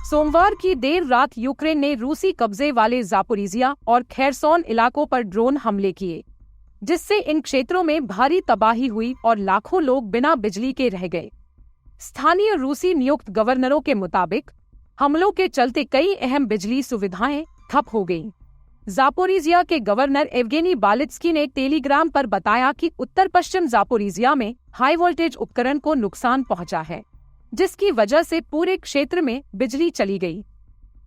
सोमवार की देर रात यूक्रेन ने रूसी कब्जे वाले ज़ापोरिज़िया और खेरसोन इलाकों पर ड्रोन हमले किए, जिससे इन क्षेत्रों में भारी तबाही हुई और लाखों लोग बिना बिजली के रह गए। स्थानीय रूसी नियुक्त गवर्नरों के मुताबिक हमलों के चलते कई अहम बिजली सुविधाएं ठप हो गईं। ज़ापोरिज़िया के गवर्नर एवगेनी बालित्स्की ने टेलीग्राम पर बताया कि उत्तर पश्चिम ज़ापोरिज़िया में हाई वोल्टेज उपकरण को नुकसान पहुंचा है, जिसकी वजह से पूरे क्षेत्र में बिजली चली गई।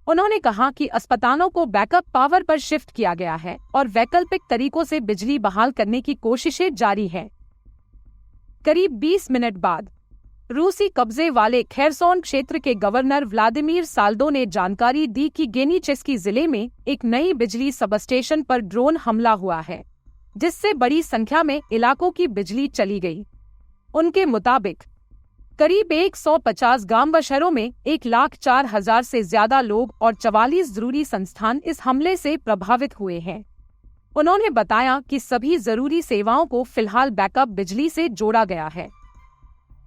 उन्होंने कहा कि अस्पतालों को बैकअप पावर पर शिफ्ट किया गया है और वैकल्पिक तरीकों से बिजली बहाल करने की कोशिशें जारी हैं। करीब 20 मिनट बाद रूसी कब्जे वाले खेरसोन क्षेत्र के गवर्नर व्लादिमीर साल्दो ने जानकारी दी कि गेनीचेस्की जिले में एक नई बिजली सबस्टेशन पर ड्रोन हमला हुआ है, जिससे बड़ी संख्या में इलाकों की बिजली चली गई। उनके मुताबिक करीब 150 गांव व शहरों में 1,04,000 से ज्यादा लोग और 44 जरूरी संस्थान इस हमले से प्रभावित हुए हैं। उन्होंने बताया कि सभी जरूरी सेवाओं को फिलहाल बैकअप बिजली से जोड़ा गया है।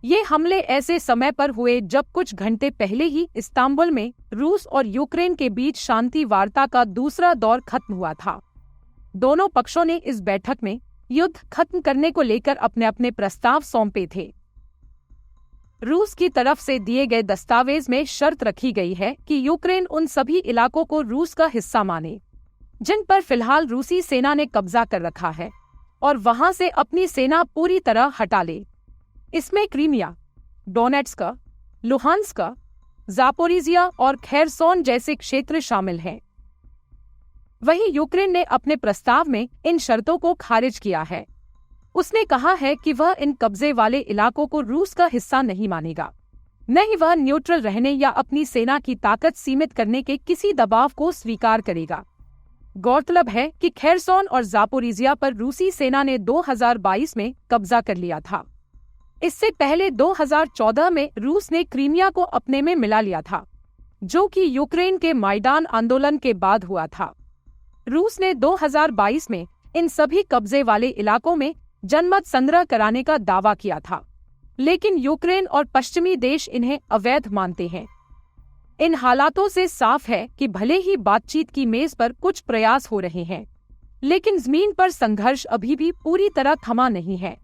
ये हमले ऐसे समय पर हुए जब कुछ घंटे पहले ही इस्तांबुल में रूस और यूक्रेन के बीच शांति वार्ता का दूसरा दौर खत्म हुआ था। दोनों पक्षों ने इस बैठक में युद्ध खत्म करने को लेकर अपने अपने प्रस्ताव सौंपे थे। रूस की तरफ से दिए गए दस्तावेज में शर्त रखी गई है कि यूक्रेन उन सभी इलाकों को रूस का हिस्सा माने जिन पर फिलहाल रूसी सेना ने कब्जा कर रखा है और वहां से अपनी सेना पूरी तरह हटा ले। इसमें क्रीमिया, डोनेट्स्क, लुहांस्क, ज़ापोरिज़िया और खेरसोन जैसे क्षेत्र शामिल हैं। वहीं यूक्रेन ने अपने प्रस्ताव में इन शर्तों को खारिज किया है। उसने कहा है कि वह इन कब्जे वाले इलाकों को रूस का हिस्सा नहीं मानेगा, न ही वह न्यूट्रल रहने या अपनी सेना की ताकत सीमित करने के किसी दबाव को स्वीकार करेगा। गौरतलब है कि खेरसोन और ज़ापोरिज़िया पर रूसी सेना ने 2022 में कब्जा कर लिया था। इससे पहले 2014 में रूस ने क्रीमिया को अपने में मिला लिया था, जो कि यूक्रेन के मैदान आंदोलन के बाद हुआ था। रूस ने 2022 में इन सभी कब्जे वाले इलाकों में जनमत संग्रह कराने का दावा किया था, लेकिन यूक्रेन और पश्चिमी देश इन्हें अवैध मानते हैं। इन हालातों से साफ है कि भले ही बातचीत की मेज पर कुछ प्रयास हो रहे हैं, लेकिन जमीन पर संघर्ष अभी भी पूरी तरह थमा नहीं है।